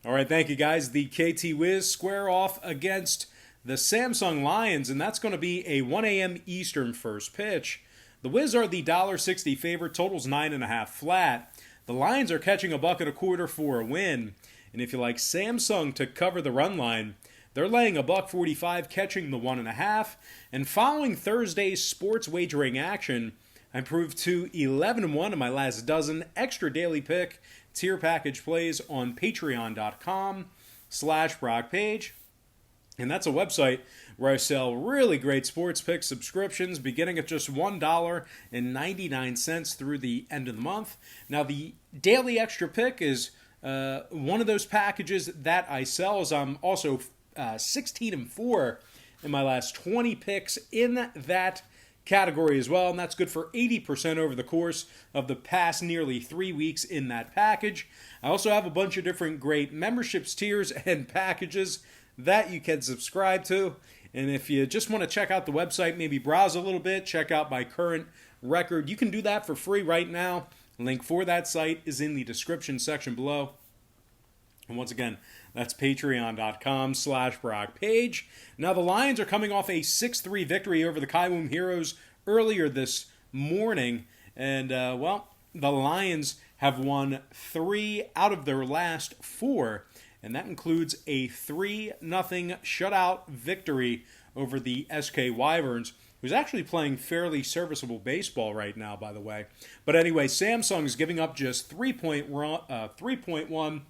All right, thank you guys. The KT Wiz square off against the Samsung Lions, and that's going to be a 1 a.m. Eastern first pitch. The Wiz are the $1.60 favorite, totals 9.5 flat. The Lions are catching $1.25 for a win, and if you like Samsung to cover the run line, they're laying $1.45, catching the 1.5. And following Thursday's sports wagering action, I improved to 11-1 in my last dozen extra daily pick tier package plays on patreon.com/BrockPage. And that's a website where I sell really great sports pick subscriptions beginning at just $1.99 through the end of the month. Now, the daily extra pick is one of those packages that I sell, as I'm also 16-4 in my last 20 picks in that category as well, and that's good for 80% over the course of the past nearly 3 weeks in that package. I also have a bunch of different great memberships, tiers, and packages that you can subscribe to. And if you just want to check out the website, maybe browse a little bit, check out my current record, you can do that for free right now. Link for that site is in the description section below. And once again, that's patreon.com/BrockPage. Now, the Lions are coming off a 6-3 victory over the KBO Heroes earlier this morning. And, the Lions have won 3 out of their last 4. And that includes a 3-0 shutout victory over the SK Wyverns, who's actually playing fairly serviceable baseball right now, by the way. But anyway, Samsung is giving up just 3.1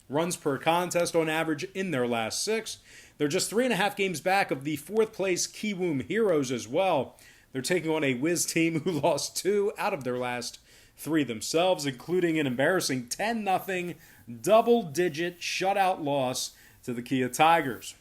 runs per contest on average in their last 6. They're just 3.5 games back of the 4th place KBO Heroes as well. They're taking on a Wiz team who lost 2 out of their last 3 themselves, including an embarrassing 10-0 double-digit shutout loss to the Kia Tigers.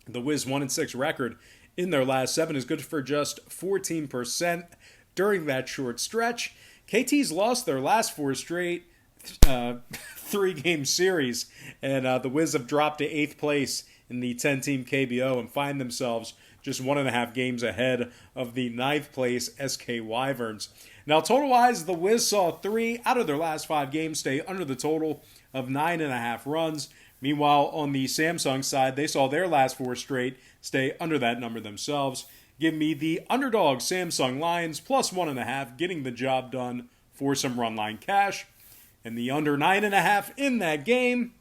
The Wiz 1-6 record in their last 7 is good for just 14% during that short stretch. KT's lost their last 4 straight 3-game series, and the Wiz have dropped to 8th place in the 10-team KBO and find themselves just 1.5 games ahead of the 9th place SK Wyverns. Now, total-wise, the Wiz saw 3 out of their last 5 games stay under the total of 9.5 runs. Meanwhile, on the Samsung side, they saw their last 4 straight stay under that number themselves. Give me the underdog Samsung Lions plus 1.5, getting the job done for some run line cash. And the under 9.5 in that game.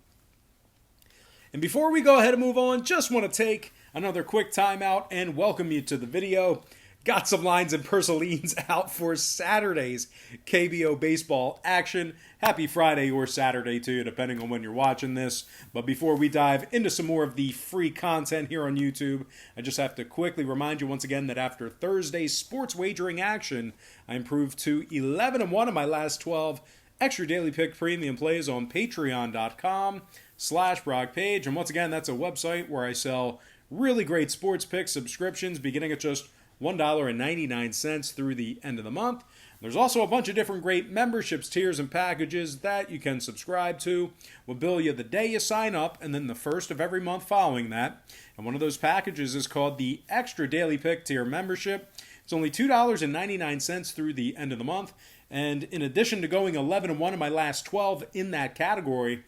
And before we go ahead and move on, just want to take another quick timeout and welcome you to the video. Got some lines and purslines out for Saturday's KBO baseball action. Happy Friday or Saturday to you, depending on when you're watching this. But before we dive into some more of the free content here on YouTube, I just have to quickly remind you once again that after Thursday's sports wagering action, I improved to 11-1 in my last 12 extra daily pick premium plays on patreon.com/BrockPage. And once again, that's a website where I sell really great sports pick subscriptions beginning at just $1.99 through the end of the month. There's also a bunch of different great memberships, tiers, and packages that you can subscribe to. We'll bill you the day you sign up and then the first of every month following that. And one of those packages is called the Extra Daily Pick Tier Membership. It's only $2.99 through the end of the month. And in addition to going 11-1 in my last 12 in that category,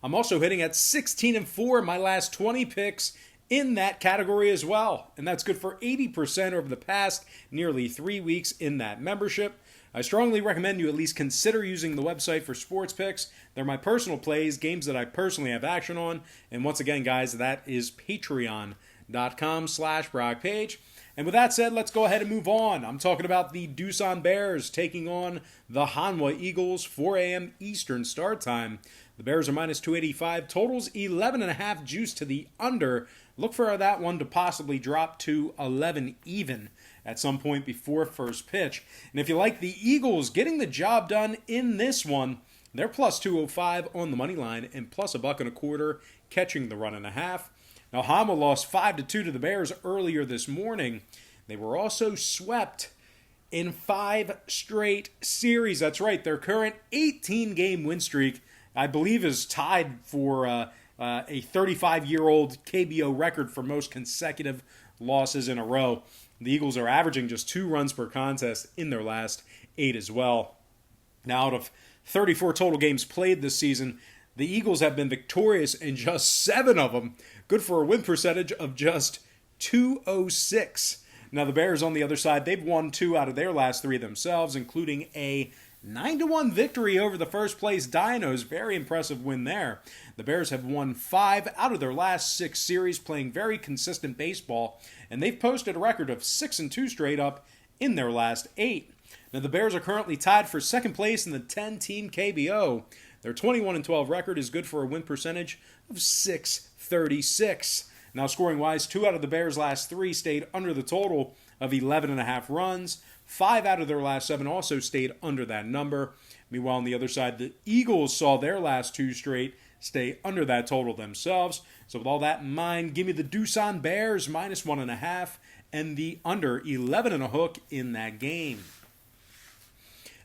I'm also hitting at 16-4 in my last 20 picks in that category as well. And that's good for 80% over the past nearly 3 weeks in that membership. I strongly recommend you at least consider using the website for sports picks. They're my personal plays, games that I personally have action on. And once again, guys, that is patreon.com/BrockPage. And with that said, let's go ahead and move on. I'm talking about the Doosan Bears taking on the Hanwha Eagles, 4 a.m. Eastern start time. The Bears are minus 285. Totals 11.5, juice to the under. Look for that one to possibly drop to 11 even at some point before first pitch. And if you like the Eagles getting the job done in this one, they're plus 205 on the money line and plus $1.25 catching the 1.5. Now, Hanwha lost 5-2 to the Bears earlier this morning. They were also swept in 5 straight series. That's right, their current 18-game win streak, I believe, is tied for a 35-year-old KBO record for most consecutive losses in a row. The Eagles are averaging just 2 runs per contest in their last 8 as well. Now, out of 34 total games played this season, The Eagles have been victorious in just 7 of them, good for a win percentage of just 206. Now the Bears on the other side, they've won 2 out of their last 3 themselves, including a 9-1 victory over the first place Dinos. Very impressive win there. The Bears have won 5 out of their last 6 series, playing very consistent baseball, and they've posted a record of 6-2 straight up in their last 8. Now the Bears are currently tied for second place in the 10-team KBO. Their 21-12 record is good for a win percentage of 636. Now scoring-wise, 2 out of the Bears' last 3 stayed under the total of 11.5 runs. 5 out of their last 7 also stayed under that number. Meanwhile, on the other side, the Eagles saw their last 2 straight stay under that total themselves. So with all that in mind, give me the Doosan Bears -1.5 and the under 11.5 in that game.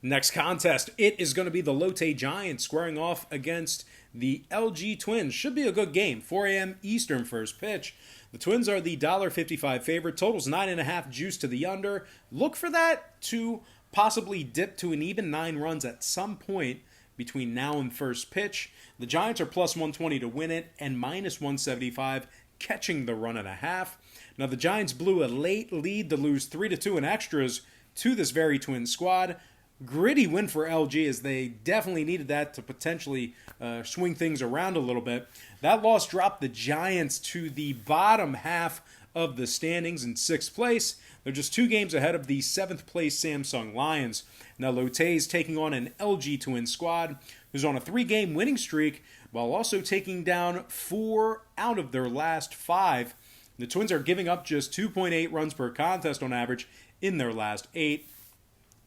Next contest, it is going to be the Lotte Giants squaring off against the LG Twins. Should be a good game. 4 a.m. Eastern first pitch. The Twins are the $1.55 favorite. Totals 9.5, juice to the under. Look for that to possibly dip to an even 9 runs at some point between now and first pitch. The Giants are +120 to win it and -175 catching the run and a half. Now the Giants blew a late lead to lose 3-2 in extras to this very Twins squad. Gritty win for LG as they definitely needed that to potentially swing things around a little bit. That loss dropped the Giants to the bottom half of the standings in 6th place. They're just 2 games ahead of the 7th place Samsung Lions. Now Lotte is taking on an LG Twins squad who's on a 3-game winning streak while also taking down 4 out of their last 5. The Twins are giving up just 2.8 runs per contest on average in their last 8.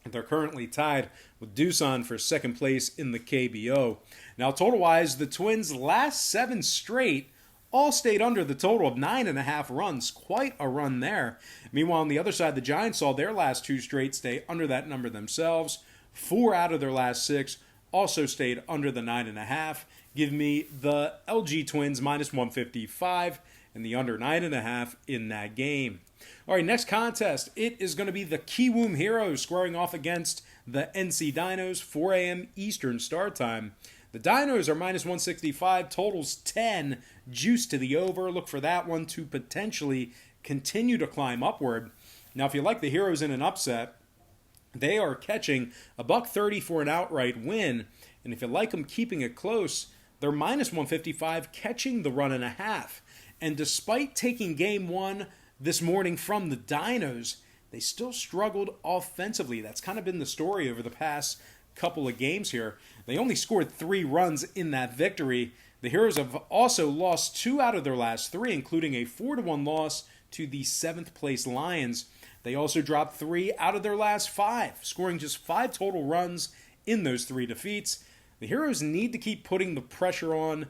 They're currently tied with Doosan for second place in the KBO. Now, total-wise, the Twins' last 7 straight all stayed under the total of 9.5 runs. Quite a run there. Meanwhile, on the other side, the Giants saw their last 2 straight stay under that number themselves. 4 out of their last 6 also stayed under the 9.5. Give me the LG Twins -155 and the under 9.5 in that game. All right, next contest. It is going to be the KBO Heroes squaring off against the NC Dinos, 4 a.m. Eastern start time. The Dinos are -165, totals 10, juice to the over. Look for that one to potentially continue to climb upward. Now, if you like the Heroes in an upset, they are catching $1.30 for an outright win. And if you like them keeping it close, they're -155, catching the run and a half. And despite taking game 1 this morning from the Dinos, they still struggled offensively. That's kind of been the story over the past couple of games here. They only scored 3 runs in that victory. The Heroes have also lost 2 out of their last 3, including a 4-1 loss to the 7th place Lions. They also dropped 3 out of their last 5, scoring just 5 total runs in those 3 defeats. The Heroes need to keep putting the pressure on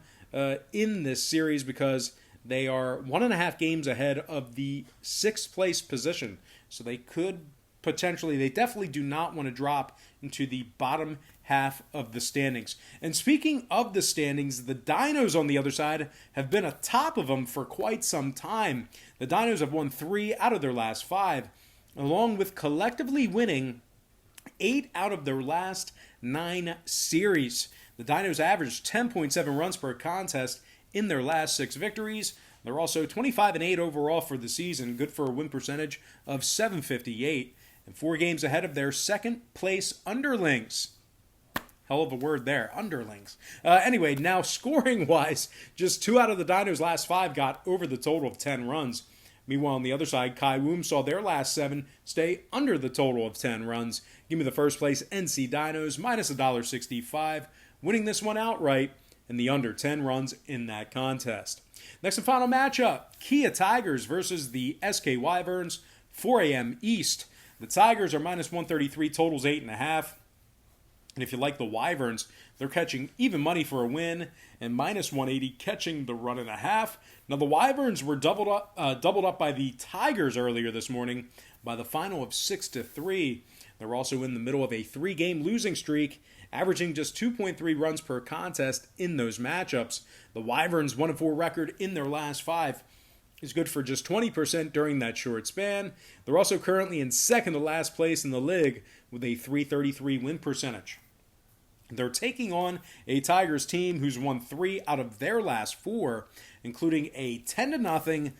in this series because they are 1.5 games ahead of the 6th place position. So they definitely do not want to drop into the bottom half of the standings. And speaking of the standings, the Dinos on the other side have been atop of them for quite some time. The Dinos have won 3 out of their last 5, along with collectively winning 8 out of their last 9 series. The Dinos averaged 10.7 runs per contest in their last 6 victories. They're also 25-8 overall for the season, good for a win percentage of .758, and 4 games ahead of their second place underlings. Hell of a word there, underlings. Anyway, now scoring-wise, just 2 out of the Dinos' last 5 got over the total of 10 runs. Meanwhile, on the other side, KBO saw their last 7 stay under the total of 10 runs. Give me the first place NC Dinos -$1.65, winning this one outright, and the under 10 runs in that contest. Next and final matchup, Kia Tigers versus the SK Wyverns, 4 a.m. East. The Tigers are -133, totals 8.5. And if you like the Wyverns, they're catching even money for a win, and -180 catching the run and a half. Now the Wyverns were doubled up by the Tigers earlier this morning by the final of 6-3. They're also in the middle of a 3-game losing streak, averaging just 2.3 runs per contest in those matchups. The Wyverns' 1-4 record in their last 5 is good for just 20% during that short span. They're also currently in second to last place in the league with a .333 win percentage. They're taking on a Tigers team who's won 3 out of their last 4, including a 10-0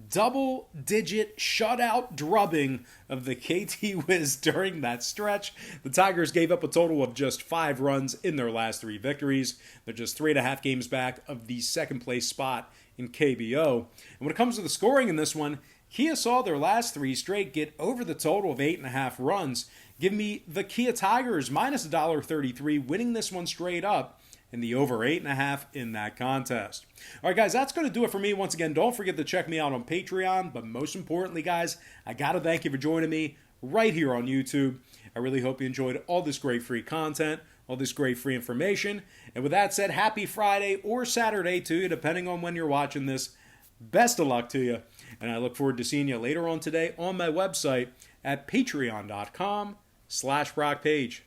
double-digit shutout drubbing of the KT Wiz during that stretch. The Tigers gave up a total of just 5 runs in their last 3 victories. They're just 3.5 games back of the second-place spot in KBO. And when it comes to the scoring in this one, Kia saw their last 3 straight get over the total of 8.5 runs. Give me the Kia Tigers minus $1.33, winning this one straight up, and the over 8.5 in that contest. All right, guys, that's going to do it for me. Once again, don't forget to check me out on Patreon. But most importantly, guys, I got to thank you for joining me right here on YouTube. I really hope you enjoyed all this great free content, all this great free information. And with that said, happy Friday or Saturday to you, depending on when you're watching this. Best of luck to you. And I look forward to seeing you later on today on my website at patreon.com/BrockPage.